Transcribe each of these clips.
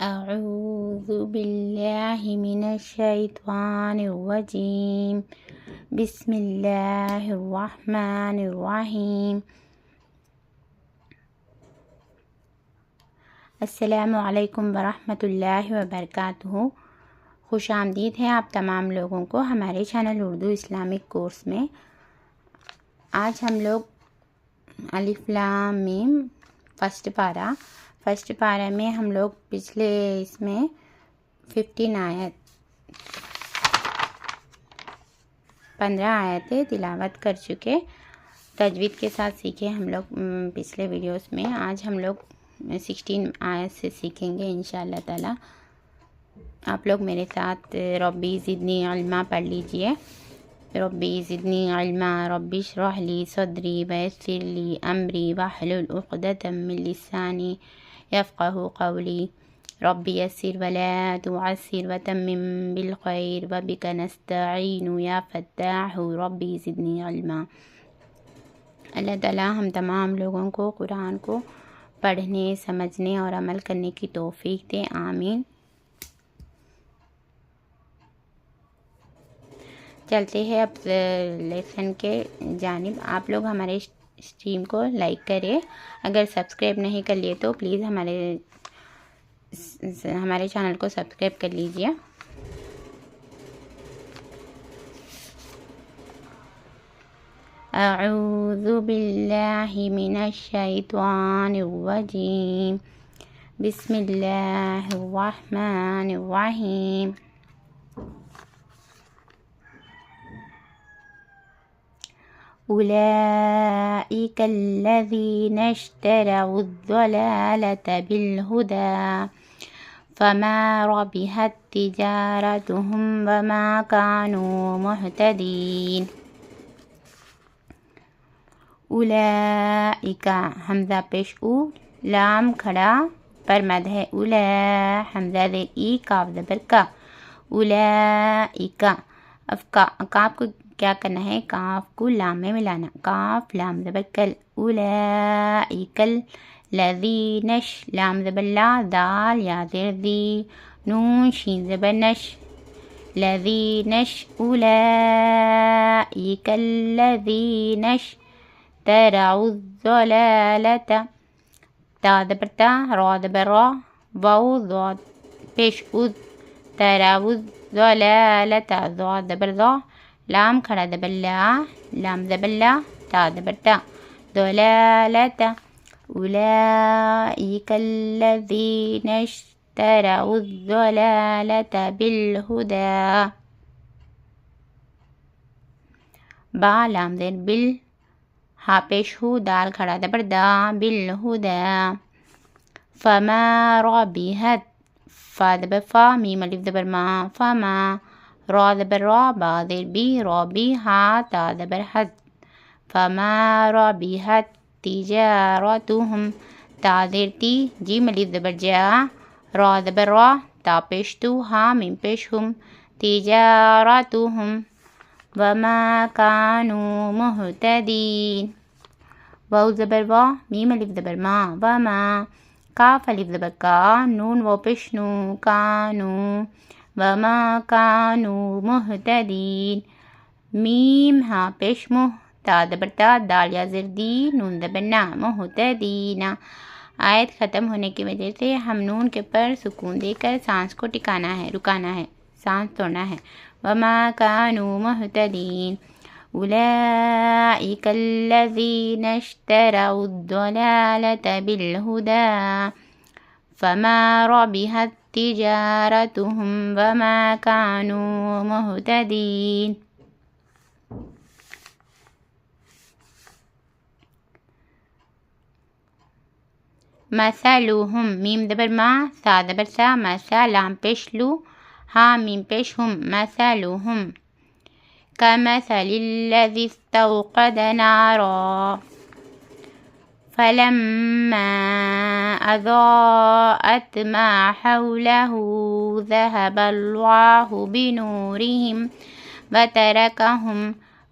اعوذ باللہ من الشیطان الرجیم بسم اللہ الرحمن الرحیم۔ السلام علیکم ورحمۃ اللہ وبرکاتہ۔ خوش آمدید ہے آپ تمام لوگوں کو ہمارے چینل اردو اسلامک کورس میں۔ آج ہم لوگ الف لام میم فرسٹ پارہ میں ہم لوگ پچھلے اس میں 15 آیتیں تلاوت کر چکے، تجوید کے ساتھ سیکھے ہم لوگ پچھلے ویڈیوز میں۔ آج ہم لوگ 16 آیت سے سیکھیں گے انشاءاللہ تعالی۔ آپ لوگ میرے ساتھ ربی زدنی علما پڑھ لیجئے۔ ربی زدنی علما، ربی اشرح لی صدری ویسر لی امری واحلل عقدۃ من لسانی یفقہوا قولی، ربی یسر ولا تعسر وتمم بالخیر وبک نستعین یا فتاح ربی زدنی علما۔ اللہ تعالی ہم تمام لوگوں کو قرآن کو پڑھنے، سمجھنے اور عمل کرنے کی توفیق دے، آمین۔ چلتے ہیں اب لیسن کے جانب۔ آپ لوگ ہمارے اسٹریم کو لائک کریں، اگر سبسکرائب نہیں کر لیے تو پلیز ہمارے چینل کو سبسکرائب کر لیجئے۔ اعوذ باللہ من الشیطان الرجیم بسم اللہ الرحمن الرحیم۔ أولئك الذين اشتروا الضلالة بالهدى فما ربحت تجارتهم وما كانوا مهتدين۔ اولئک حمزہ پیش او، لام کھڑا پر مد ہے، اولا حمزہ زیر ای، کاف زبر کا، اولئک کاف کو کیا کرنا ہے، کاف کو لام میں ملانا، کاف لام زبر کل، اولئک الذین، لام زبر لا، دال یا زیر دی، نون شین زبر نش، لذینش، اولئک الذین اشتروا الضلالۃ، تا زبر تا، را زبر را، واو ضاد پیش اد، تروا الضلالۃ، ضا زبر ضا، لام کھڑا زبر لا، لام زبر لا، تا زبر تا، ضلالۃ، اولئک الذین اشتروا الضلالۃ بالہدی، با لام زیر بل، ہا پیش ہو، دال کھڑا زبر دا، بالہدی، فما ربحت، فا زبر فا، میم الف زبر ما، فما، را زبر را، با زیر بی، رابی، ہا تا زبر حد، فما ربحت تجارتهم، تا زیر تی، جیم الف زبر جا، را زبر را، تا پیش تو، ہا میم پیش ہم، تجارتهم وما كانوا مهتدين، واو زبر وا، میم الف زبر ما، وما، کاف الف زبر کا، نون واو پیش نو، کانو، وما كانوا مهتدين، میم ہا پیش مہ، تا زبر تا، دال یا زیر دی، نون زبر نا، مہتدین۔ آیت ختم ہونے کی وجہ سے ہم نون کے پر سکون دے کر سانس کو رکانا ہے، سانس توڑنا ہے۔ وما كانوا مهتدين، أولئك الذين اشتروا الضلالة بالهدى فما ربحت تجارتهم وما كانوا مهتدين۔ مثلهم، میم زبر ما، سا زبر سا، مسا لام پیش لو، ہا میم پیش ہم، مثلهم كمثل الذي استوقد نارا فلما أضاءت ما حوله ذهب الله بنورهم وتركهم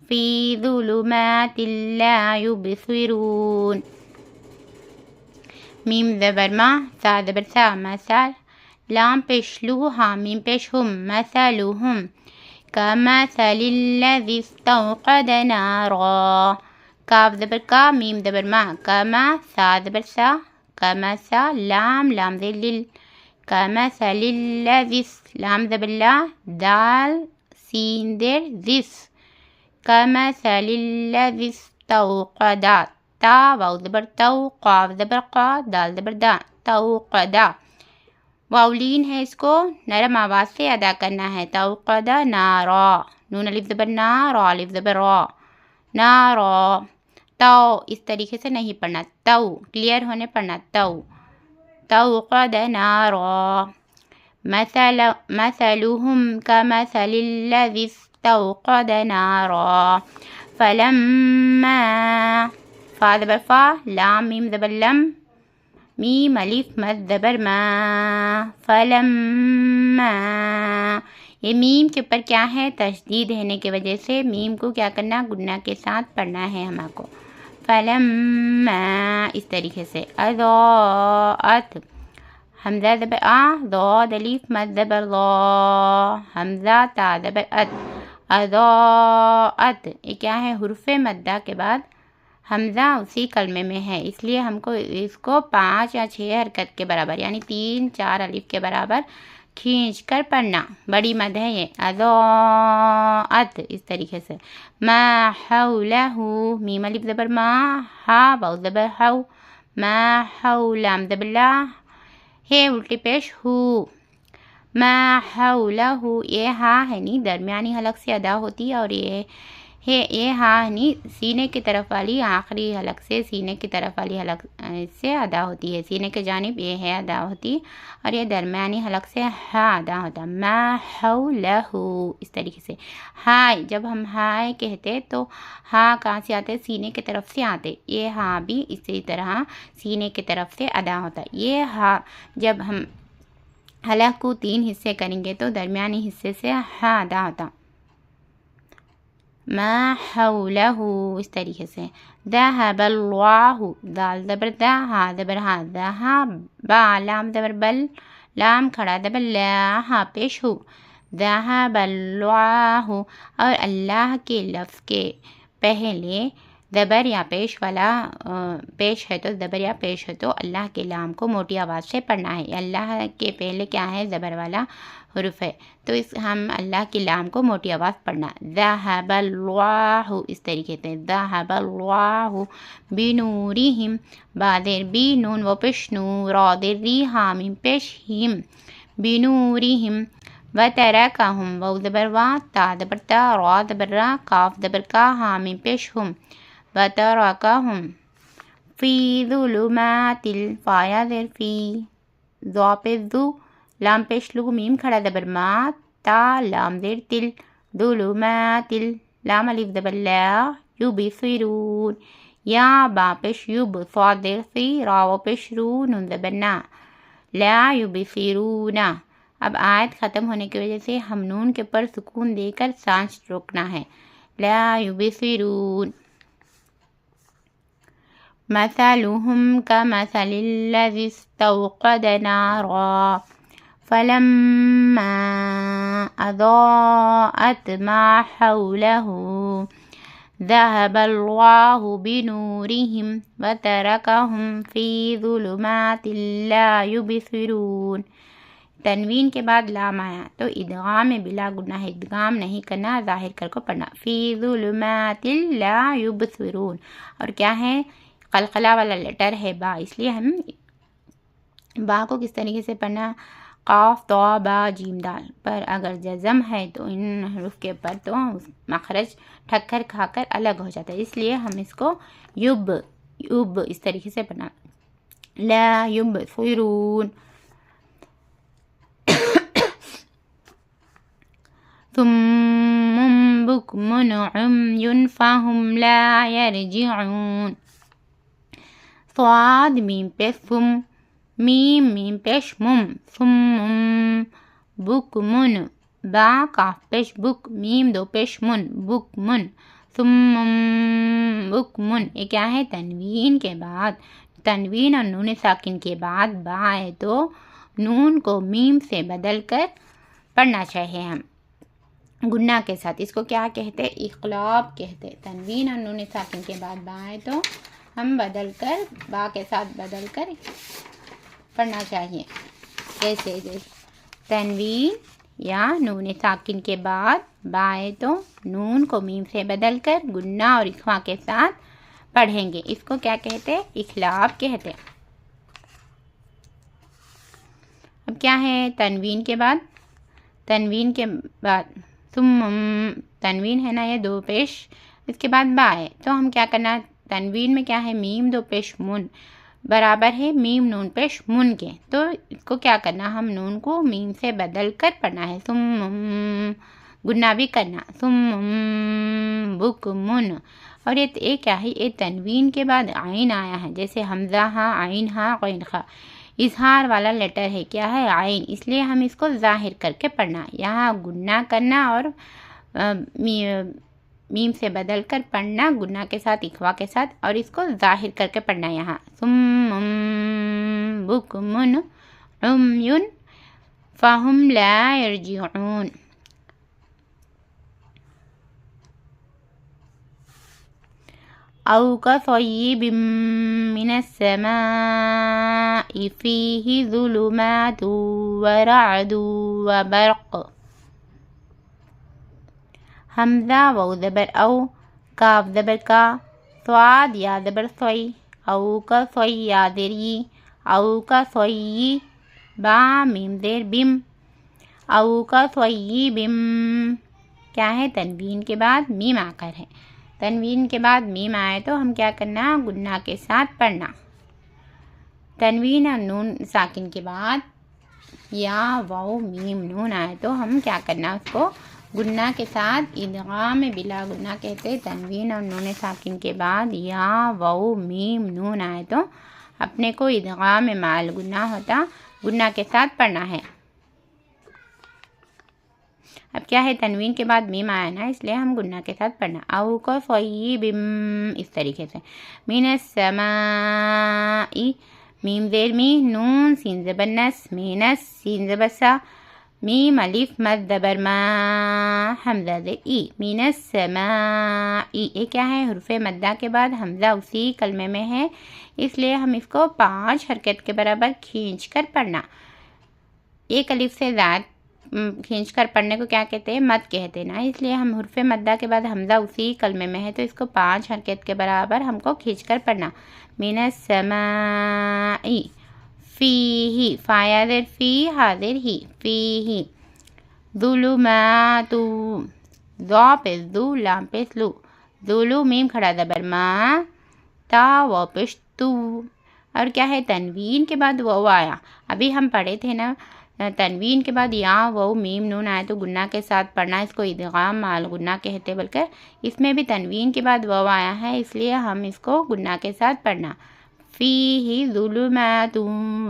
في ظلمات لا يبصرون، میم زبر ما، سا زبر سا، مسا لام پیش لو ہا میم پیش ہم مثلہم کمثل الذی استوقد نارا کاف زبر کا میم زبر ما کما سا زبر سا کما سا لام لام زیر لل کمثل الذی لام زبر لا دال سین در ذس کمثل الذی استوقد تا واو زبر تو قاف زبر قا دال زبر دا توقدا واولین ہے اس کو نرم آواز سے ادا کرنا ہے توقد نارا نون الف زبر نا را الف زبر را نارا تو اس طریقے سے نہیں پڑھنا تو کلیئر ہونے پڑھنا تو توقد نارا مثلهم كمثل الذي استوقد نارا فلما فا زبر فا لام میم زبر لم میم الف مد زبر ما فلما یہ میم کے اوپر کیا ہے تشدید ہونے کی وجہ سے میم کو کیا کرنا گنہ کے ساتھ پڑھنا ہے ہم کو فلما اس طریقے سے اضاءت حمزہ زبر آ ضاد الف مد زبر ضا حمزہ تا زبر ات اضاءت یہ کیا ہے حرف مدہ کے بعد حمزہ اسی کلمے میں ہے اس لیے ہم کو اس کو 5 یا 6 حرکت کے برابر یعنی 3 4 الف کے برابر کھینچ کر پڑھنا بڑی مد ہے یہ اضاءت اس طریقے سے ما حولہ میم الف زبر ما ہا واو زبر ہو ما حولہ زبر لا ہے الٹی پیش ہو ما حولہ یہ ہا ہے نی درمیانی حلق سے ادا ہوتی ہے اور یہ ہا نی سینے کی طرف والی آخری حلق سے سینے کی طرف والی حلق سے ادا ہوتی ہے سینے کے جانب یہ ہے ادا ہوتی اور یہ درمیانی حلق سے ہا ادا ہوتا ما حولہ اس طریقے سے ہائے جب ہم ہائے کہتے تو ہا کہاں سے آتے سینے کی طرف سے آتے یہ ہا بھی اسی طرح سینے کی طرف سے ادا ہوتا یہ ہا جب ہم حلق کو 3 حصے کریں گے تو درمیانی حصے سے ہا ادا ہوتا ما حولہ اس طریقے سے ذهب اللہ دال زبر دا ہا زبر ہا ذهب با لام زبر بل لام کھڑا زبر لا ہا پیش ہو ذهب اللہ اور اللہ کے لفظ کے پہلے زبر یا پیش والا پیش ہے تو زبر یا پیش ہے تو اللہ کے لام کو موٹی آواز سے پڑھنا ہے اللہ کے پہلے کیا ہے زبر والا حرف ہے تو اس ہم اللہ کی لام کو موٹی آواز پڑھنا ذهب اللہ اس طریقے سے ذهب اللہ بنورہم بادر بی نون و پیش نور رادر ری حامیم پیش ہم بنورہم وترکہم واو زبر وا تا زبر تا را زبر را کاف زبر کا حامیم پیش ہم وترکہم فی ظلمات الفایا زر فی ذو پیش ذو لام پیش لو میم کھڑا زبر ما تا لام زیر تل ظلمات لام الف زبر لا یبصرون یا با پیش یب صاد زیر سی را پیش رو نون زبر نا لا یبصرون اب آیت ختم ہونے کی وجہ سے ہم نون کے پر سکون دے کر سانس روکنا ہے لا یبصرون مثلهم كمثل الذي استوقد نارا فلما أضاءت ما حوله ذهب الله بنورهم وتركهم في ظلمات لا يبصرون تنوین کے بعد لام آیا تو ادغام بلا گناہ ادغام نہیں کرنا ظاہر کر کو پڑھنا فی ظلمات لا یبصرون اور کیا ہے قلقلہ والا لیٹر ہے با اس لیے ہم با کو کس طریقے سے پڑھنا قاف تو با جیم دال پر اگر جزم ہے تو ان حروف کے پر تو مخرج ٹھکر کھا کر الگ ہو جاتا ہے اس لیے ہم اس کو یب اس طریقے سے پڑھنا لا یبصرون ثم بكم عمي فهم لا يرجعون صاد میم پیش ثم میم پیش مم ثم بکمن با کاف پیش بک میم دو پیش من بکمن ثم بکمن یہ کیا ہے تنوین کے بعد تنوین اور نون ساکن کے بعد با ہے تو نون کو میم سے بدل کر پڑھنا چاہیے ہم گناہ کے ساتھ. اس کو کیا کہتے؟ اقلاب کہتے. تنوین اور نون ساکن کے بعد با ہے تو ہم بدل کر با کے ساتھ بدل کر پڑھنا چاہیے. کیسے؟ تنوین یا نون ساکن کے بعد با ہے تو نون کو میم سے بدل کر گناہ اور اخفا کے ساتھ پڑھیں گے. اس کو کیا کہتے؟ اقلاب کہتے. اب کیا ہے تنوین کے بعد؟ تنوین کے بعد تنوین ہے نا یہ دو پیش، اس کے بعد با ہے تو ہم کیا کرنا؟ تنوین میں کیا ہے؟ میم دو پیش من برابر ہے میم نون پیش من کے. تو اس کو کیا کرنا؟ ہم نون کو میم سے بدل کر پڑھنا ہے. گناہ بھی کرنا بکمن. اور یہ کیا ہے؟ یہ تنوین کے بعد عین آیا ہے، جیسے حمزہ ہاں عین ہاں غین خا اظہار والا لیٹر ہے. کیا ہے؟ عین. اس لیے ہم اس کو ظاہر کر کے پڑھنا. یہاں گناہ کرنا اور میم سے بدل کر پڑھنا گناہ کے ساتھ اخوا کے ساتھ، اور اس کو ظاہر کر کے پڑھنا. یہاں بکمن عمی فہم لا یرجعون. أو كصيب من السماء فيه ظلمات ورعد وبرق. حمزہ واو زبر او، کاف زبر کا، صاد یا زبر صوی، او کا صوی یا زری، او کا صوی با میم زیر بم، او کا صوی بم. کیا ہے؟ تنوین کے بعد میم آ کر ہے. تنوین کے بعد میم آئے تو ہم کیا کرنا؟ گناہ کے ساتھ پڑھنا. تنوین اور نون ساکن کے بعد یا واو میم نون آئے تو ہم کیا کرنا؟ اس کو گناہ کے ساتھ ادغام بلا گناہ کہتے. تنوین اور نون ساکن کے بعد یا واو میم نون آئے تو اپنے کو ادغام مال گناہ ہوتا گناہ کے ساتھ پڑھنا ہے. اب کیا ہے؟ تنوین کے بعد میم آیا نا، اس لیے ہم گناہ کے ساتھ پڑھنا. او کو صیب اس طریقے سے. من السماء میم زیر می، نون سین زبر نس، مینس سین زبر سا، میم الف مد زبر ما، حمزہ زیر ای. من السماء یہ کیا ہے؟ حرف مدہ کے بعد حمزہ اسی کلمے میں ہے، اس لیے ہم اس کو 5 حرکت کے برابر کھینچ کر پڑھنا. ایک الف سے زائد کھینچ کر پڑھنے کو کیا کہتے ہیں؟ مد کہتے نا. اس لیے ہم حرف مدہ کے بعد حمزہ اسی کلمے میں ہے تو اس کو 5 حرکت کے برابر ہم کو کھینچ کر پڑھنا. من السماء فیہ، فایا زیر فی، حاضر ہی، فیہ ظلمات، ذو پہ ذو، لام پہ سلو، ظلو میم کھڑا زبر ما، تا و پیش تو. اور کیا ہے؟ تنوین کے بعد وہ آیا. ابھی ہم پڑھے تھے نا تنوین کے بعد یا وہ میم نون آئے تو گناہ کے ساتھ پڑھنا، اس کو ادغام مال گناہ کہتے. بلکہ اس میں بھی تنوین کے بعد وہ آیا ہے، اس لیے ہم اس کو گناہ کے ساتھ پڑھنا. فیہ ظلمات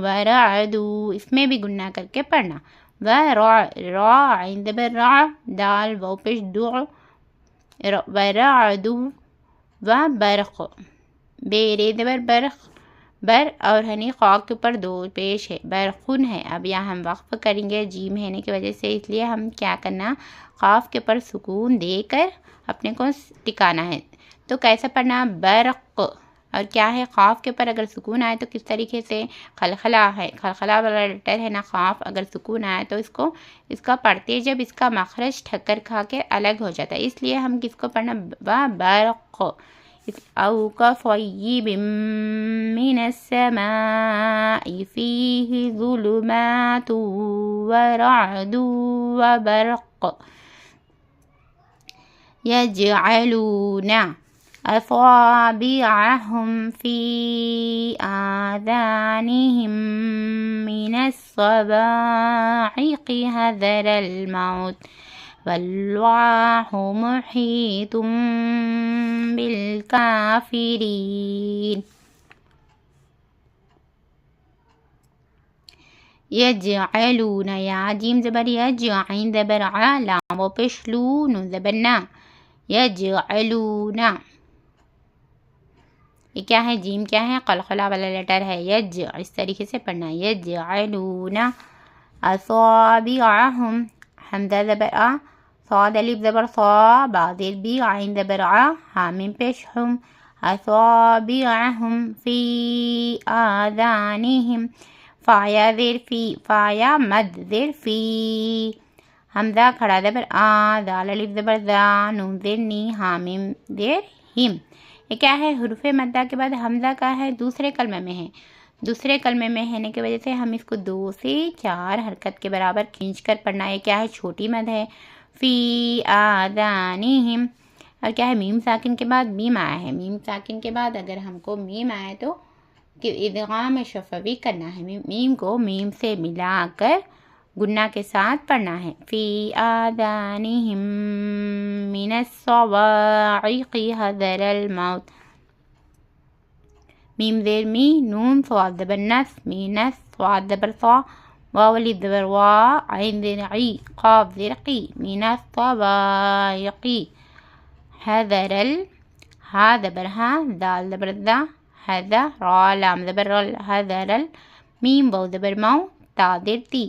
ورعد، اس میں بھی گناہ کر کے پڑھنا. را عین زبر را، دال وہ پیش دو، ورعد وبرق، بے زبر برق، بر اور ہنی خاک کے اوپر 2 پیش ہے، برخن ہے. اب یہاں ہم وقف کریں گے جیم ہونے کی وجہ سے، اس لیے ہم کیا کرنا؟ خاف کے اوپر سکون دے کر اپنے کو ٹکانا ہے. تو کیسا پڑھنا؟ برق. اور کیا ہے؟ خاف کے اوپر اگر سکون آئے تو کس طریقے سے؟ خلخلا ہے، خلخلا والا لیٹر ہے نا خاف، اگر سکون آئے تو اس کا پڑھتے جب اس کا مخرج ٹھکر کھا کے الگ ہو جاتا ہے، اس لیے ہم کس کو پڑھنا؟ برق. او کصیب من السماء فیہ ظلمات ورعد وبرق یجعلون اصابعهم فی آذانهم من الصواعق حذر الموت واللہ محیط بالکافرین. یجعلون یا جیم زبر یج، عین زبر ع، لام و پیش لو، نون زبر نا، یجعلون. یہ کیا ہے؟ جیم کیا ہے؟ قلقلہ والا لیٹر ہے، یج، اس طریقے سے پڑھنا ہے، یجعلون اصابعہم، حمزہ زبر آ، صاد الف زبر صا، با زیر بی، عین زبر ع، ہا میم پیش ہم، اصابعہم فی آذانہم، فا یا زیر فی، فا یا مد زیر فی، حمزہ کھڑا زبر آ، دال الف زبر زا، نون زیر نی، ہا میم زیر ہم۔ یہ کیا ہے؟ حروف مدہ کے بعد حمزہ کا ہے، دوسرے کلمے میں ہے، دوسرے کلمے میں ہونے کی وجہ سے ہم اس کو 2 سے 4 حرکت کے برابر کھینچ کر پڑھنا ہے۔ کیا ہے؟ چھوٹی مد ہے، فی آذانہم، اور کیا ہے؟ میم ساکن کے بعد میم آیا ہے، میم ساکن کے بعد اگر ہم کو میم آئے تو ادغام شفوی کرنا ہے، میم کو میم سے ملا کر گنہ کے ساتھ پڑھنا ہے، فی آذانہم من الصواعق حذر الموت، میم زیر می، نون صاد زبر نس، می نس، صاد زبر صا، واو الف زبر وا، عین زیر عی، قاف زیر قی، من الصواعق، حذر ہا زبر ہا، دال زبر دا، حذر، را لام زبر رل، حذر میم واو زبر مو، تا زیر تی،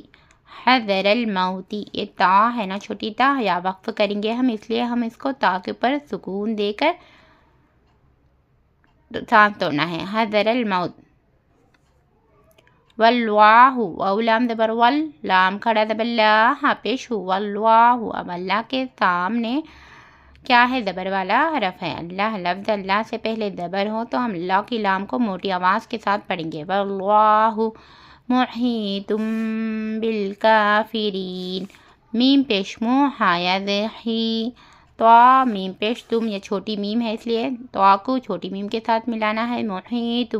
حذر الموتی، یہ تا ہے نا چھوٹی تا، یا وقف کریں گے ہم، اس لیے ہم اس کو تا کے اوپر سکون دے کر سانس توڑنا ہے، حذر الموت، واللواہ، واو لام زبر ول، لام کھڑا زبر لا، ہاں پیش ہو، واللواہ، اب اللہ کے سامنے کیا ہے؟ زبر والا حرف ہے، اللہ، لفظ اللہ سے پہلے زبر ہو تو ہم اللہ کی لام کو موٹی آواز کے ساتھ پڑھیں گے، واللہ محیط بالکافرین، میم پیش مو، ہا یا ذہی، تو میم پیش تم، یہ چھوٹی میم ہے اس لیے تو کو چھوٹی میم کے ساتھ ملانا ہے، محیط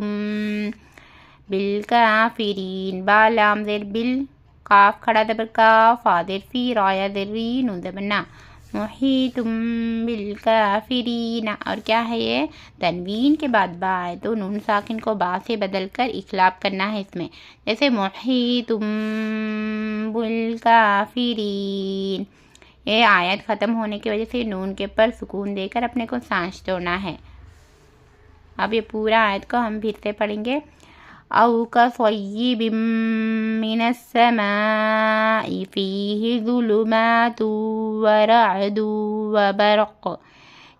بالکافرین، با لام زیر بل، قاف کھڑا زبر کا، فا زیر فی، را یا زیر ری، نون زبر نا، محیط بالکافرین، اور کیا ہے؟ یہ تنوین کے بعد با ہے تو نون ساکن کو با سے بدل کر اخلاپ کرنا ہے اس میں، جیسے محیط بالکافرین، یہ آیت ختم ہونے کی وجہ سے نون کے پر سکون دے کر اپنے کو سانس توڑنا ہے۔ اب یہ پورا آیت کو ہم پھر سے پڑھیں گے، او کصیب من السماء فیہ ظلمات ورعد وبرق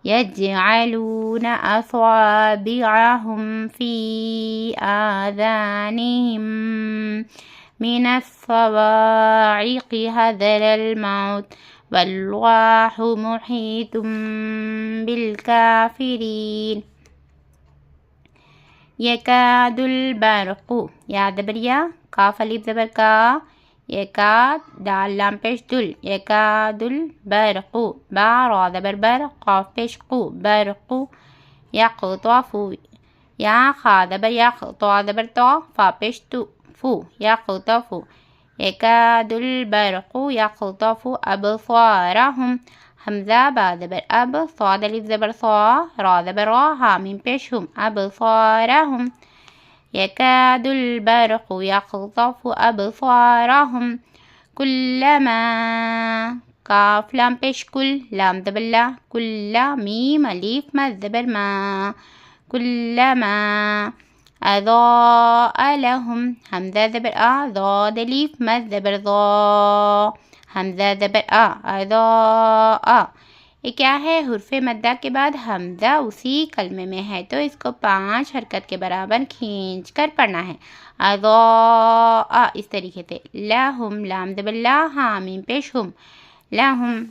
یجعلون اصابعہم فی آذانہم من الصواعق حذر الموت واللہ محیط بالکافرین، یکاد البرق، یا زبر یا، کاف الف زبر کا، یکاد، دال لام پیش دل، یکاد البرق، با را زبر بر، قاف پیش قو، برق، یقطف، یا خا زبر یخ، تو زبر تو، فا پیش تو، فو، یقطف، یکاد البرق یقطف ابصارہم، حمزہ با زبر اب، صاد الف زبر صا، را زبر را، ہا میم پیش ہم، ابصارہم، یکاد البرق یقطف ابصارہم، کلما، کاف لام پیش کل، لام زبر لا، کل، میم الف مد زبر ما، کلما، اضاء لہم، حمزہ زبر آ، ضاد الف مد زبر ضا، حمزہ زبر آ، اضاء، یہ کیا ہے؟ حرف مدہ کے بعد حمزہ اسی کلمے میں ہے تو اس کو 5 حرکت کے برابر کھینچ کر پڑھنا ہے، اضاء، اس طریقے سے، لہم، لام زبر لا، ہاں میم پیش ہم، لہم،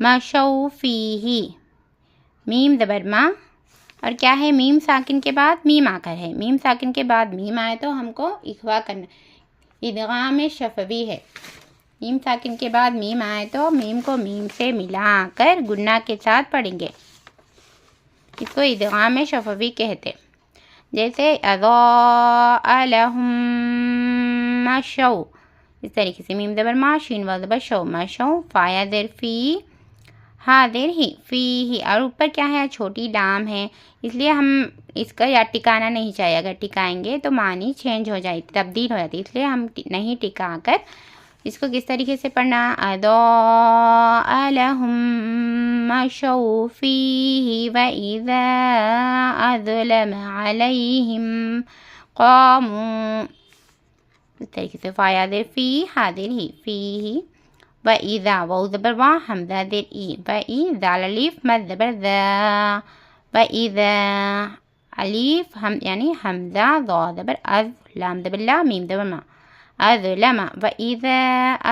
مشوا فیہ، میم زبر ما، اور کیا ہے؟ میم ساکن کے بعد میم آ کر ہے، میم ساکن کے بعد میم آئے تو ہم کو اخوا کرنا، ادغام شفوی ہے، میم ساکن کے بعد میم آئے تو میم کو میم سے ملا کر گنہ کے ساتھ پڑھیں گے، اس کو ادغام شفوی کہتے، جیسے اضاء لہم مشوا، اس طریقے سے، میم زبر ما، شین واو زبر شو، مشوا، فا یا زیر فی، ہاں دیر ہی، فی ہی، اور اوپر کیا ہے؟ چھوٹی لام ہے، اس لیے ہم اس کا یا ٹکانا نہیں چاہیے، اگر ٹکائیں گے تو معنی چینج ہو جائے، تبدیل ہو جاتی، اس لیے ہم نہیں ٹکا کر اس کو کس طریقے سے پڑھنا؟ اضاء لهم مشوا فيه وإذا أظلم عليهم قاموا، اس طریقے سے فایا فی حاضر ہی فی ہی، وإذا واو زبر وا حمزہ زیر ای، وإذا الف مد زبر ذا، وإذا الف ہم یعنی حمزہ ضا زبر از، لام زبر لا، میم زبر ما، اظلم، وإذا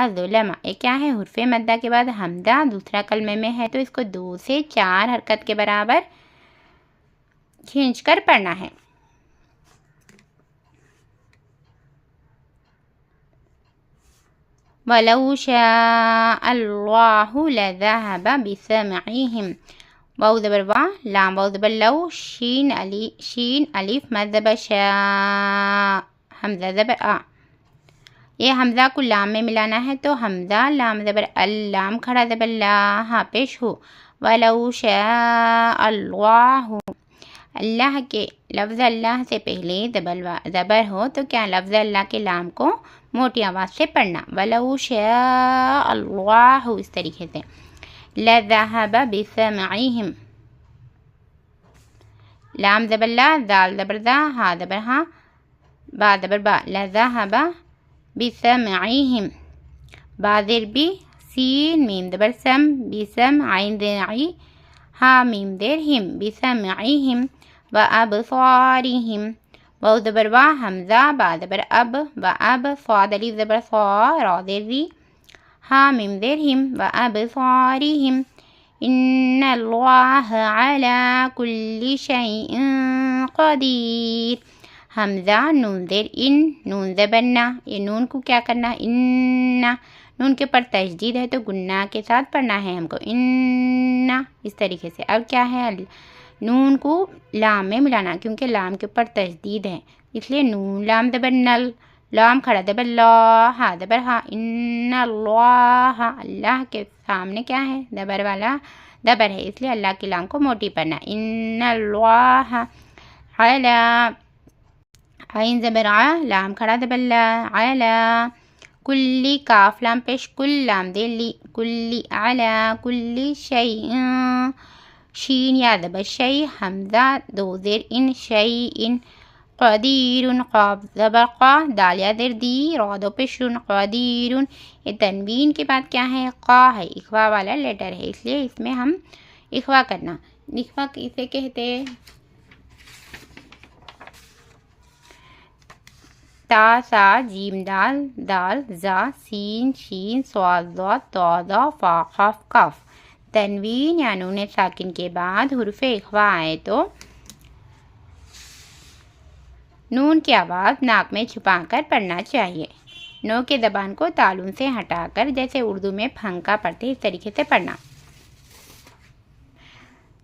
اظلم، یہ کیا ہے؟ حرف مدہ کے بعد حمزہ دوسرا کلمے میں ہے تو اس کو 2 سے 4 حرکت کے برابر کھینچ کر پڑھنا ہے۔ وَلَوْ شَاءَ اللَّهُ لَذَهَبَ بِسَمْعِهِمْ، واو زبر وا، لام واو زبر لو، شین الف مد زبر شا، حمزہ زبر آ، یہ حمزہ کو لام میں ملانا ہے تو حمزہ لام زبر اللام کھڑا زبر لا، ہاں پیش ہو، وَلَوْ شَاءَ اللَّهُ، اللہ کے لفظ اللہ سے پہلے زبر ہو تو کیا لفظ اللہ کے لام کو موٹی آواز سے پڑھنا، وَلَوْ شَاءَ اللَّهُ، اس طریقے سے، لَذَهَبَ بِسَمْعِهِمْ، لام زبر لا، دال زبر دا، ہا زبر ہاں، با زبر با، لَذَهَبَ بِسَمْعِهِمْ، با زیر بی، سین میم زبر سم، بسم عین زیر عی، ہا میم زیر ہم، بِسَمْعِهِمْ وَأَبْصَارِهِمْ، واو زبر وا حمزہ، با زبر اب، وَأَب صاد الف زبر صا، را زیر ری، ہا میم زیر ہم، وَأَبْصَارِهِمْ، إِنَّ اللَّهَ عَلَى كُلِّ شَيْءٍ قَدِيرٌ، حمزہ نون زیر ان، نون زبر نا، یہ نون کو کیا کرنا؟ انّا، نون کے پر تشدید ہے تو گنہ کے ساتھ پڑھنا ہے ہم کو، انّا، اس طریقے سے۔ اب کیا ہے؟ نون کو لام میں ملانا کیونکہ لام کے اوپر تشدید ہے، اس لیے نون لام زبر نل، لام کھڑا زبر لا، ہا زبر ہا، ان اللہ، اللہ کے سامنے کیا ہے؟ زبر والا زبر ہے، اس لیے اللہ کے لام کو موٹی پڑھنا، ان اللہ علی، عین زبر آ، لام کھڑا زبر لا، علی کلی، کاف لام پیش، کل لام دے لی، کلی، علی کلی شیء، شین یا زبر شی، حمزہ 2 زیر ان، شیء، قدیر، قاف زبر قا، دال یا زیر دی، را دو پیش رون، قدیر، یہ تنوین کے بعد کیا ہے؟ قا ہے، اخوا والا لیٹر ہے، اس لیے اس میں ہم اخوا کرنا، اخوا کسے کہتے؟ تا سا جیم دال، دال زا، سین شین، صاد ضاد، طا ظا، فا قاف کاف، تنوین یا نون ساکن کے بعد حرف اخوا آئے تو نون کی آواز ناک میں چھپا کر پڑھنا چاہیے، نو کے زبان کو تالوں سے ہٹا کر، جیسے اردو میں پھنکا پڑھتے اس طریقے سے پڑھنا،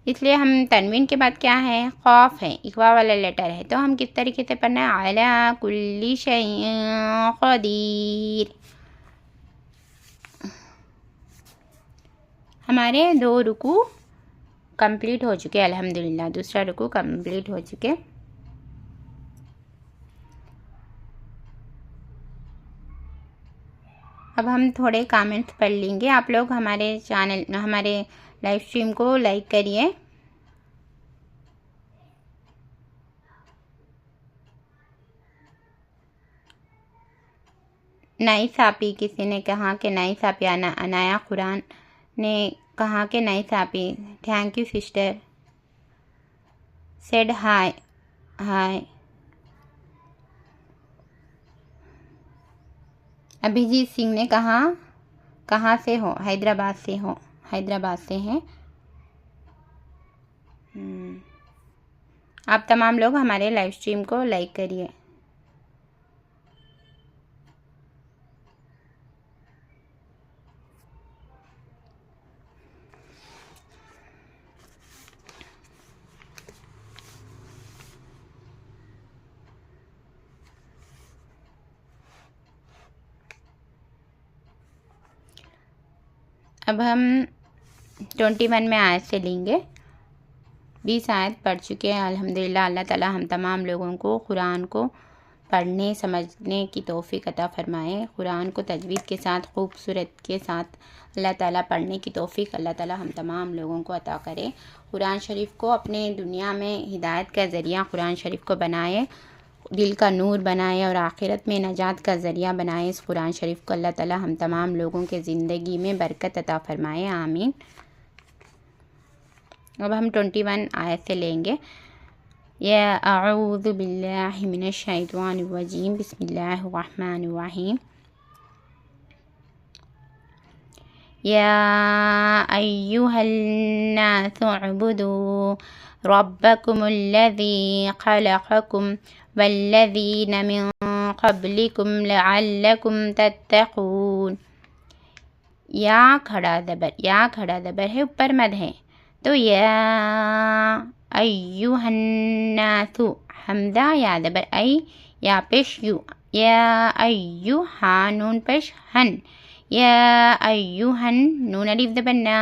اس لیے ہم تنوین کے بعد کیا ہے؟ قاف ہے، اخوا والا لیٹر ہے تو ہم کس طریقے سے پڑھنا ہے؟ علی کل شیء قدیر۔ ہمارے 2 رکوع کمپلیٹ ہو چکے، الحمدللہ دوسرا رکوع کمپلیٹ ہو چکے۔ اب ہم تھوڑے کامنٹس پڑھ لیں گے، آپ لوگ ہمارے چینل، ہمارے لائیو اسٹریم کو لائک کریے۔ نئی ساپی کسی نے کہا کہ نئی ساپی، انایا قرآن نے کہا کہ نئی ساپی، thank you sister, said hi hi. Abhijit Singh نے کہا کہاں سے ہو؟ حیدرآباد سے ہو، حیدرآباد سے ہیں۔ آپ تمام لوگ ہمارے لائیو اسٹریم کو لائک کریے۔ اب ہم 21 میں آیت سے لیں گے، 20 آیت پڑھ چکے ہیں الحمدللہ۔ اللہ تعالی ہم تمام لوگوں کو قرآن کو پڑھنے سمجھنے کی توفیق عطا فرمائے۔ قرآن کو تجوید کے ساتھ خوبصورت کے ساتھ اللہ تعالیٰ پڑھنے کی توفیق اللہ تعالیٰ ہم تمام لوگوں کو عطا کرے۔ قرآن شریف کو اپنے دنیا میں ہدایت کا ذریعہ قرآن شریف کو بنائے، دل کا نور بنائے اور آخرت میں نجات کا ذریعہ بنائے۔ اس قرآن شریف کو اللہ تعالیٰ ہم تمام لوگوں کے زندگی میں برکت عطا فرمائے، آمین۔ اب ہم 21 آیت سے لیں گے۔ یا اعوذ باللہ من الشیطان الرجیم، بسم اللہ الرحمن الرحیم۔ یا ایہا الناس اعبدوا ربکم الذی خلقکم والذین من قبلکم لعلکم تتقون۔ یا کھڑا زبر ہے، اوپر مد ہے، تو یا ایہا الناس، حمزہ یا زبر ای، یا پیش یو، یا ایہا نون پیش ہن، یا ایہا نون الف زبر نا،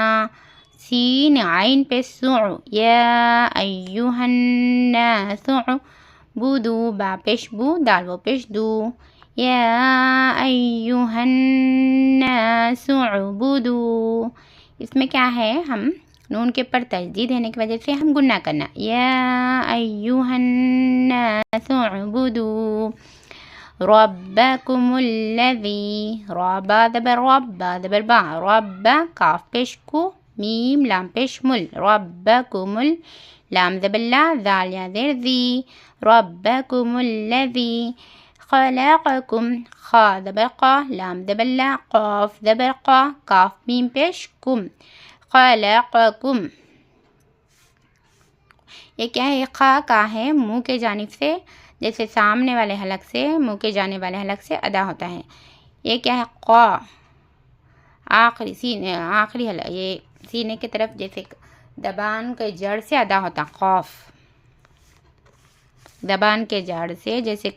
سین عین پیش سع، یا ایہا الناس عبدوا، با پیش بو، دال و پیش دو، یا ایہا الناس عبدوا۔ اس میں کیا ہے، ہم نون کے پر تشدید دینے کی وجہ سے ہم گنہ کرنا، یا ایہا الناس عبدوا ربکم الذی، با زبر رب، با زبر با، رب کاف پیش کو، میم لام پیش مل، ربکم لام زبر لا، ذال یا زیر ذی، ربکم الذی خلقکم، خا زبر قا، لام زبر لا، قاف زبر قا، کاف میم پیش کم، خلقکم۔ یہ کیا ہے، خا کا ہے، منہ کے جانب سے، جیسے سامنے والے حلق سے منہ کے جانے والے حلق سے ادا ہوتا ہے۔ یہ کیا ہے، قا، آخری سینے، آخری حلق، یہ سینے کی طرف جیسے زبان کے جڑ سے ادا ہوتا، قاف، زبان کے جڑ سے، جیسے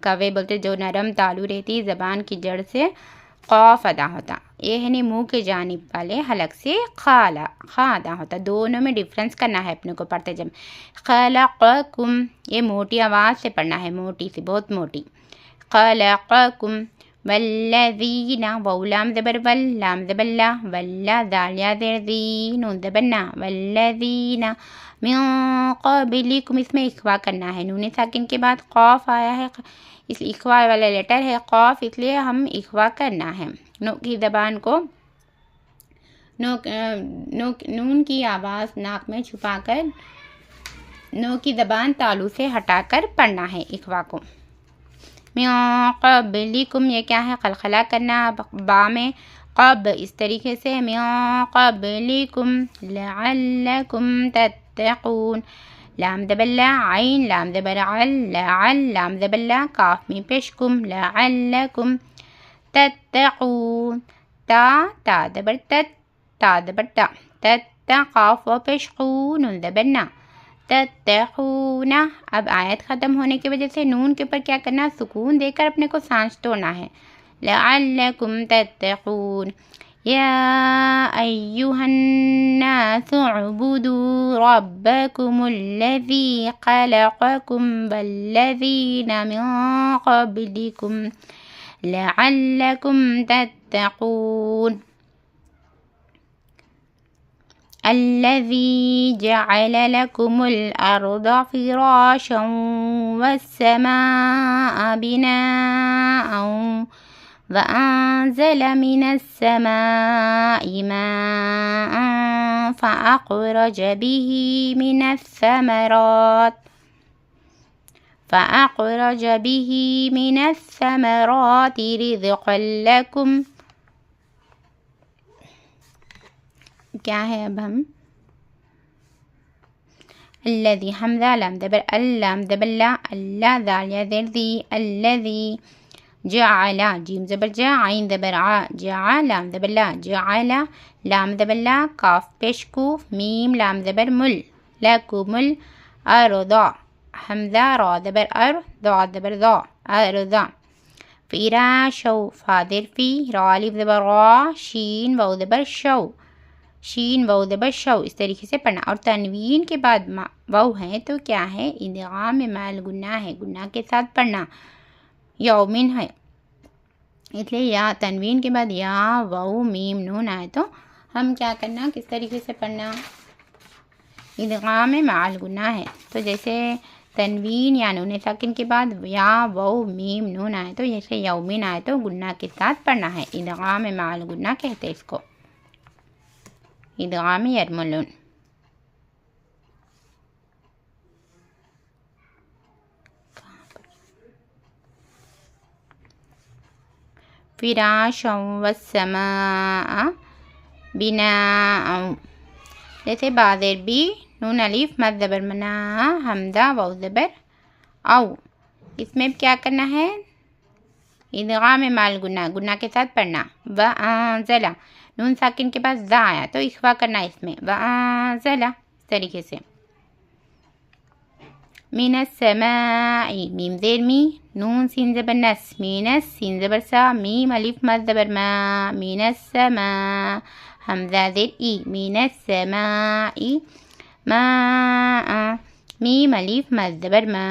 کوے بولتے جو نرم تالو رہتی زبان کی جڑ سے قاف ادا ہوتا، یہ ہے نہیں منہ کے جانب والے حلق سے خا ادا ہوتا۔ دونوں میں ڈفرنس کرنا ہے اپنے کو پڑھتے جب۔ خلقکم، یہ موٹی آواز سے پڑھنا ہے، موٹی سی، بہت موٹی، خلقکم، والذین، واو لام زبر ول، لام زبر لا، ولا ذال یا زیر ذی، نون زبر نا، والذین من قبلکم، اس میں اخوا کرنا ہے، نون ساکن کے بعد قاف آیا ہے، اس اخوا والا لیٹر ہے قاف، اس لیے ہم اخوا کرنا ہے۔ نو کی زبان کو نون کی آواز ناک میں چھپا کر نو کی زبان تالو سے ہٹا کر پڑھنا ہے اخوا کو۔ من قبلکم، یہ کیا ہے، قلقلہ کرنا با میں، قب اس طریقے سے، من قبلکم لعلکم تتقون، لام زبر لا، عین لام زبر عل، لعل لام زبر لا، کاف میں پیش کم، لعلکم تتقون، تا زبر تت، تا زبر تا، تت قاف و پیش قو، نون زبر نا، تتقون۔ اب آیت ختم ہونے کی وجہ سے نون کے اوپر کیا کرنا، سکون دے کر اپنے کو سانس توڑنا ہے، لعلکم تتقون۔ یا ایہا الناس اعبدوا ربکم الذی خلقکم والذین من قبلکم لعلکم تتقون۔ الذی جعل لکم الارض فراشا والسماء بناء وأنزل من السماء ماء فأخرج به من الثمرات رزقا لكم۔ کیا ہے اب ہم، الذی، حمزہ لام زبر اللام زبر لا، اللہ ذال یا زیر ذی، الذی، جعل، جیم زبر جا، عین زبر ع، جعل لام زبر لا، جعل لام زبر لا، کاف پیش کوف، میم لام زبر مل، لکم الارض، حمزہ را زبر ار، ضا زبر ضا، ارض، فراشا، فا زیر فی، را الف زبر را، شین واو زبر شو، شین واو زبر شو، اس طریقے سے پڑھنا. اور تنوین کے بعد واو ہے تو کیا ہے؟ ادغام مع گناہ ہے، گناہ کے ساتھ پڑھنا. یومن ہے اس لیے یا تنوین کے بعد یا واو میم نون آئے تو ہم کیا کرنا، کس طریقے سے پڑھنا؟ ادغام مع گناہ ہے. تو جیسے تنوین یا نون ساکن کے بعد یا واو میم نون آئے تو جیسے یومن آئے تو گناہ کے ساتھ پڑھنا ہے. ادغام مع گناہ کہتے ہیں اس کو، ادغام یرملون. فراشا والسماء بناء، جیسے بازر بی نون الف مد زبر منا حمزہ واو زبر او، اس میں کیا کرنا ہے؟ ادغام مع گناہ، گناہ کے ساتھ پڑھنا. وانزل نون ساکن کے بعد زا آیا تو اخفا کرنا اس میں، وانزل اس طریقے سے. من السماء میم زیر می نون سین زبر نس، مینس سین زبر سا میم الف مد زبر ما، من السماء حمزہ زیر ای، من السماء ماء میم الف مد زبر ما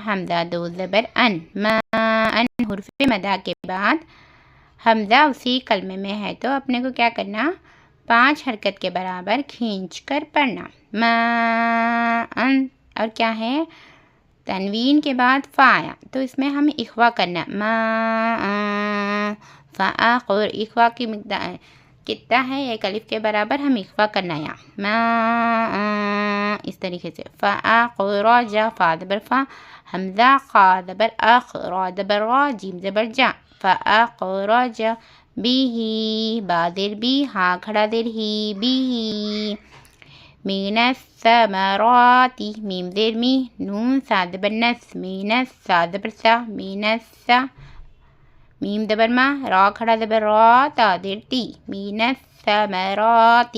حمزہ دو زبر ان، ما ان. حرف مدہ کے بعد حمزہ اسی کلمے میں ہے تو اپنے کو کیا کرنا؟ 5 حرکت کے برابر کھینچ کر پڑھنا. ما ان. اور کیا ہے؟ تنوین کے بعد فا آیا تو اس میں ہم اخوا کرنا، ما فا اور اخوا کی مقدار کتنا ہے؟ 1 الف کے برابر ہم اخوا کرنا یا ما اس طریقے سے. فا خرج فا زبر فا حمزہ خا زبر اخ را زبر را جیم زبر جا، فا خرج بھی با زیر بی ہا کھڑا زیر ہی بھی. من الثمرات میم زیر می نون سا زبر نس، مینس سا زبر سا مینس میم زبر ما را کھڑا زبر را تا زیر تی، من الثمرات.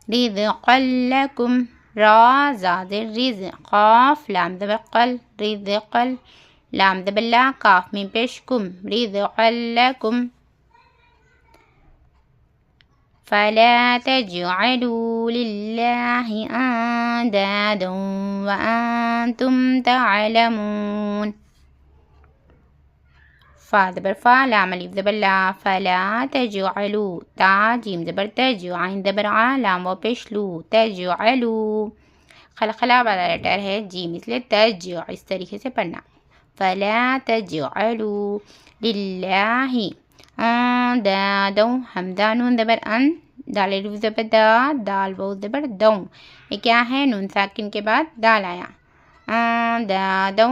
رزقا لکم را زا زیر رز، قاف لام زبر قل رزقا لام زبر لا کاف میم پیش کم، رزقا لکم. فلا تجعلوا لله اندادا وانتم تعلمون. فا زبر فا لام الف زبر لا، فلا تجعلوا تا جیم زبر تج عین زبر ع لام و پیش لو، تجعلوا خلخلا والا لیٹر ہے جیم اس لیے تج اس طریقے سے پڑھنا. فلا تجعلوا للہ اندادا حمزہ نون زبر ان دال الف زبر دا دال واو زبر دو، یہ کیا ہے؟ نون ساکن کے بعد دال آیا، اندادا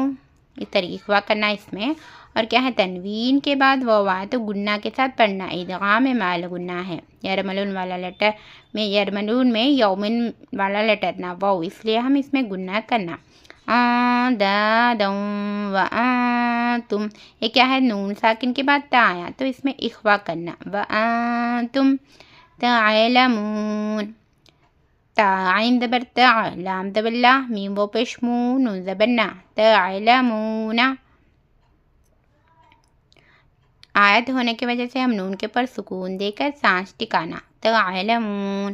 اس طریقے سے کرنا اس میں. اور کیا ہے؟ تنوین کے بعد واو آیا تو گناہ کے ساتھ پڑھنا، ادغام مع گناہ ہے. یرملون والا لیٹر میں، یرملون میں یومن والا لیٹر نہ واو، اس لیے ہم اس میں گناہ کرنا. اندادا وانتم، یہ کیا ہے؟ نون ساکن کے بعد تا آیا تو اس میں اخوا کرنا، وانتم تعلمون. تا عین زبر تا لام زبر لا میم و پیش مو نون زبر نا، تعلمون. آیت ہونے کی وجہ سے ہم نون کے پر سکون دے کر سانس ٹکانا، تعلمون.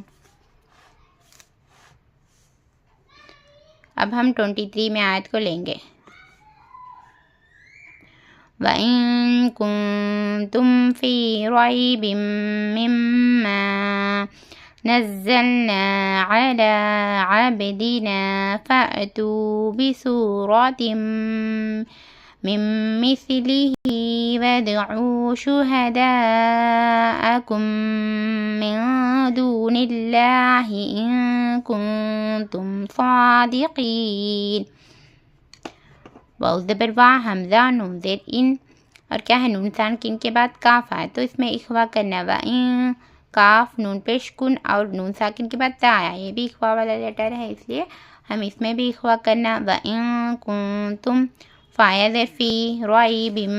اب ہم 23 میں آیت کو لیں گے. وَإِن كُنتُمْ فِي رَيْبٍ مِّمَّا نَزَّلْنَا عَلَىٰ عَبْدِنَا فَأْتُوا بِسُورَةٍ من مثله وادعوا شهداءكم من دون الله إن كنتم صادقين. واو زبر وا حمزہ نون زیر ان، اور کیا ہے؟ نون ساکن کے بعد کاف آئے تو اس میں اخوا کرنا، وَإِن کاف نون پیش کن اور نون ساکن کے بعد تا آیا، یہ بھی اخوا والا لیٹر ہے اس لیے ہم اس میں بھی اخوا کرنا. وَإِن كُنتم فایا زیر فی رائی بیم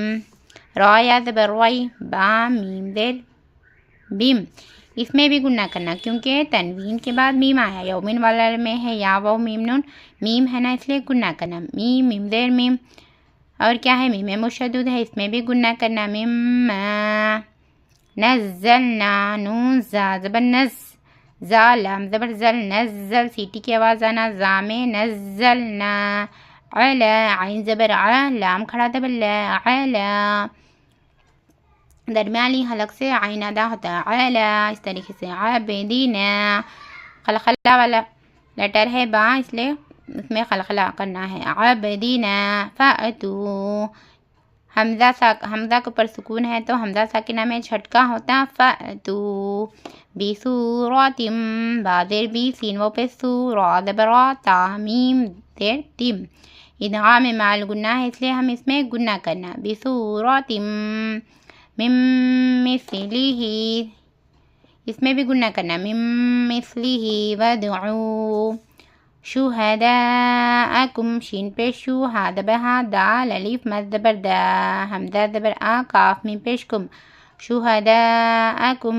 را یا زبر رائی با میم زیر بیم، اس میں بھی گناہ کرنا کیونکہ تنوین کے بعد میم آیا، یومن والا میں ہے یا واو میم نون میم ہے نا، اس لیے گناہ کرنا. میم میم زیر میم، اور کیا ہے؟ میم مشدد ہے اس میں بھی گناہ کرنا. مما نزلنا نون زا زبر نز زا لام زبر زل نزل سیٹی کی آواز آنا زا میں نزلنا علا عین زبر ع لام کھڑا زبر لا علا درمیانی حلق سے عین ادا ہوتا ہے علا اس طریقے سے عابدینا خلخلہ والا لیٹر ہے با اس لیے اس میں خلخلہ کرنا ہے عابدینا فأتو حمزہ کے اوپر سکون ہے تو حمزہ ساکنہ میں جھٹکا ہوتا فأتو بسورۃ بادر بی سین وہ پہ سورہ دبرا تا میم دیر تم ادغام مع الغنہ ہے اس لیے ہم اس میں گنہ کرنا بسورۃ من مثلہ اس میں بھی گنہ کرنا من مثلہ ودعو شہداءکم شین پیش شو ہا دبر ہا دال الف مد دبر دا حمزہ دبر آ کاف میم پیش کم شہداءکم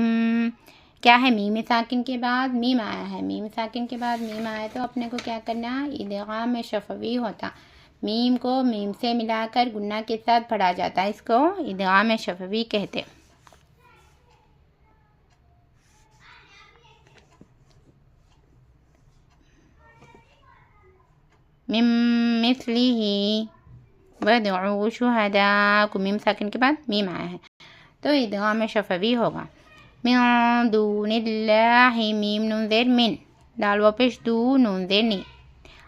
کیا ہے میم ساکن کے بعد میم آیا ہے میم ساکن کے بعد میم آیا تو اپنے کو کیا کرنا ادغام شفوی ہوتا میم کو میم سے ملا کر گنہ کے ساتھ پڑھا جاتا ہے اس کو ادغام شفوی کہتے من مثلہ ودعو شہداءکم میم ساکن کے بعد میم آیا ہے تو ادغام شفوی ہوگا من دون اللہ میم نون زیر من دال و پیش دو نون زیر نی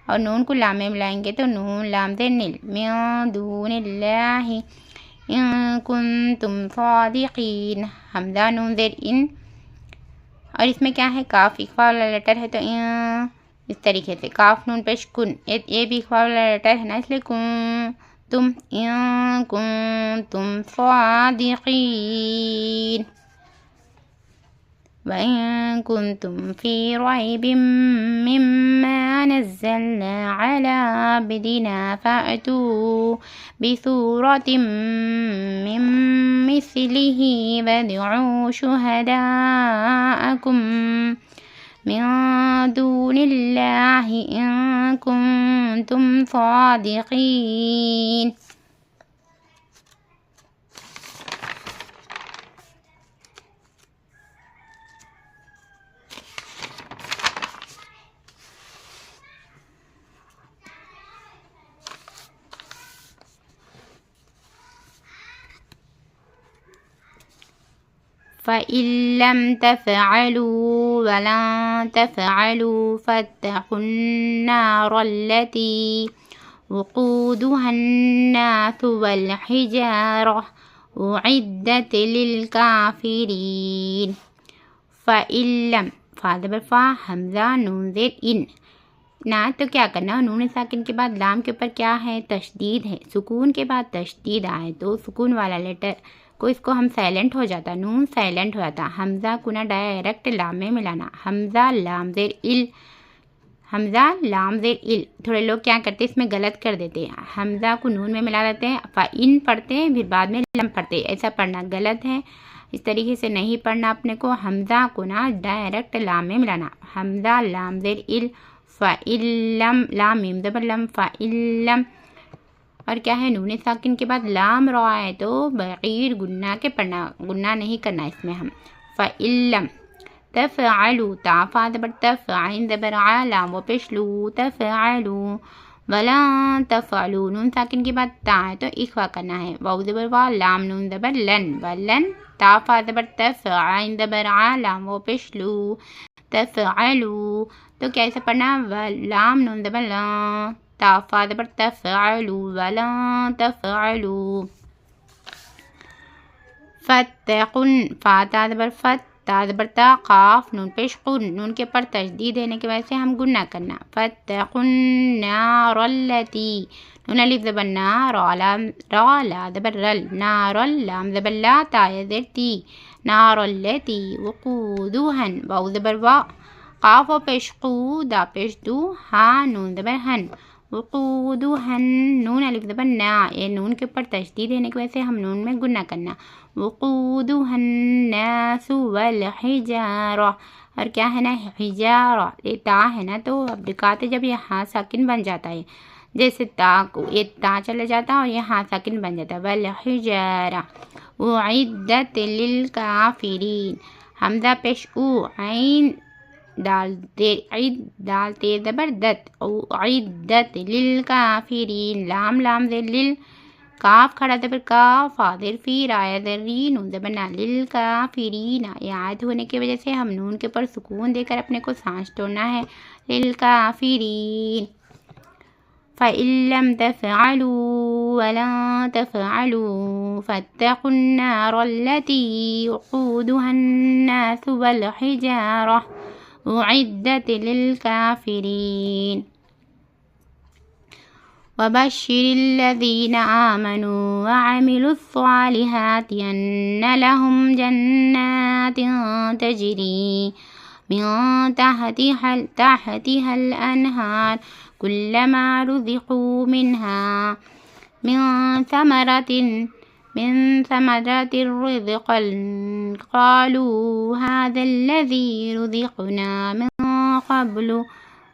اور نون کو لام میں ملائیں گے تو نون لام زیر نل من دون اللہ ان کنتم صادقین حمزہ نون زیر ان اور اس میں کیا ہے کاف اخفا والا لیٹر ہے تو اس طریقے سے کاف نون پیش کن یہ بھی اخفا والا لیٹر ہے نا اس لیے کن تم ان کنتم صادقین وَإِن كُنتُمْ فِي رَيْبٍ مِّمَّا نَزَّلْنَا عَلَىٰ عَبْدِنَا فَأْتُوا بِسُورَةٍ مِّن مِّثْلِهِ وَادْعُوا شُهَدَاءَكُم مِّن دُونِ اللَّهِ إِن كُنتُمْ صَادِقِينَ فَإِن لَّمْ تَفْعَلُوا وَلَن تَفْعَلُوا فَاتَّقُوا النَّارَ الَّتِي وقودها النَّاسُ وَالْحِجَارَةُ أُعِدَّتْ لِلْكَافِرِينَ فَإِن لَّم فا زبر فا حمزہ نون زیر ان نا تو کیا کرنا نون ساکن کے بعد لام کے اوپر کیا ہے تشدید ہے سکون کے بعد تشدید آئے تو سکون والا لیٹر کو اس کو ہم سائلنٹ ہو جاتا نون سائلنٹ ہو جاتا حمزہ کو نا ڈائریکٹ لام میں ملانا حمزہ لام زیر ال حمزہ لام زیر ال تھوڑے لوگ کیا کرتے اس میں غلط کر دیتے حمزہ کو نون میں ملا دیتے ہیں فَإِن پڑھتے ہیں پھر بعد میں لم پڑھتے ایسا پڑھنا غلط ہے اس طریقے سے نہیں پڑھنا اپنے کو حمزہ کو نا ڈائریکٹ لام میں ملانا حمزہ لام زیر ال فَإِن لم لام میم زبر لم فَإِن لم اور کیا ہے نون ساکن کے بعد لام رو آئے تو بغیر گنہ کے پڑھنا گنہ نہیں کرنا اس میں ہم فَإِن لم تفعلوا تا فا زبر تف عین زبر ع لام و پیش لو تفعلوا ولن تفعلوا نون ساکن کے بعد تا ہے تو اخفا کرنا ہے واو زبر وا لام نون زبر لن ولن تا فا زبر تف عین زبر ع لام و پیش لو تفعلوا تو کیسے پڑھنا لام نون زبر لا تا فا زبر تفعلوا ولن تفعلوا فتقن فا تا زبر فت تا زبر تا قاف نون پیش قن نون کے پر تشدید دینے کی وجہ سے ہم گنہ کرنا فتقن النار التی نون الف زبر نا را لا زبر رل نار لام زبر لا تا زبر تی نار التی وقودها واو زبر وا قاف و پیش قو دا پیش دو ہا نون زبر ہن وقودها نون الف زبر نا یہ نون کے اوپر تشدید دینے کی وجہ سے ہم نون میں گنہ کرنا وقودها الناس والحجارہ اور کیا ہے نا حجارہ یہ تا ہے نا تو اب دکھاتے جب یہ ہاں ساکن بن جاتا ہے جیسے تا کو یہ تا چلا جاتا ہے اور یہ ہاں ساکن بن جاتا ہے والحجارہ اعدت للکافرین، حمزہ پیش او، عین دال دال تیز زبر دت، اعدت للکافرین، لام لام زیر لل، کاف کھڑا زبر کاف، فاضر فی رایا ذری، نون زبر نا، للکافرین، یہ آیت ہونے کی وجہ سے ہم نون کے پر سکون دے کر اپنے کو سانس توڑنا ہے، للکافرین۔ فَإِن لَّمْ تَفْعَلُوا وَلَن تَفْعَلُوا فَاتَّقُوا النَّارَ الَّتِي وَقُودُهَا النَّاسُ وَالْحِجَارَةُ أُعِدَّتْ لِلْكَافِرِينَ۔ وَبَشِّرِ الَّذِينَ آمَنُوا وَعَمِلُوا الصَّالِحَاتِ أَنَّ لَهُمْ جَنَّاتٍ تَجْرِي من تحتها الأنهار كلما رزقوا منها من ثمرة رزقا قالوا هذا الذي رزقنا من قبل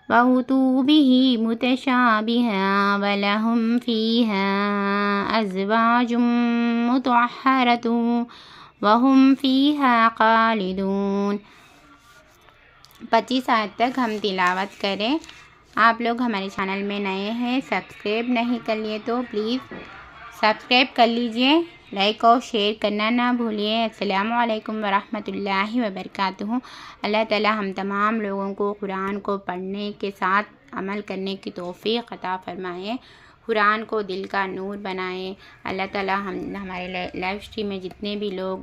وأتوا به متشابها ولهم فيها أزواج مطهرة وهم فيها خالدون۔ 25 آیت تک ہم تلاوت کریں۔ آپ لوگ ہمارے چینل میں نئے ہیں، سبسکرائب نہیں کر لیے تو پلیز سبسکرائب کر لیجئے، لائک اور شیئر کرنا نہ بھولیے۔ السلام علیکم ورحمۃ اللہ وبرکاتہ۔ اللہ تعالی ہم تمام لوگوں کو قرآن کو پڑھنے کے ساتھ عمل کرنے کی توفیق عطا فرمائے، قرآن کو دل کا نور بنائے۔ اللہ تعالی ہمارے لائیو اسٹریم میں جتنے بھی لوگ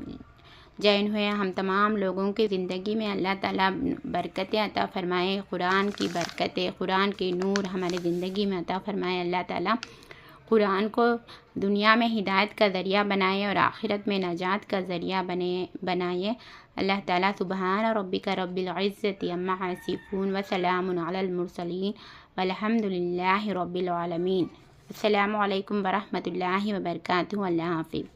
جوائن ہوئے، ہم تمام لوگوں کی زندگی میں اللہ تعالیٰ برکتیں عطا فرمائے، قرآن کی برکتیں، قرآن کی نور ہماری زندگی میں عطا فرمائے۔ اللہ تعالیٰ قرآن کو دنیا میں ہدایت کا ذریعہ بنائے اور آخرت میں نجات کا ذریعہ بنائے۔ اللہ تعالیٰ سبحان ربک رب العزت عما یصفون وسلام علی المرسلین والحمد للہ رب العالمین۔ السلام علیکم ورحمۃ اللہ وبرکاتہ۔ اللہ حافظ۔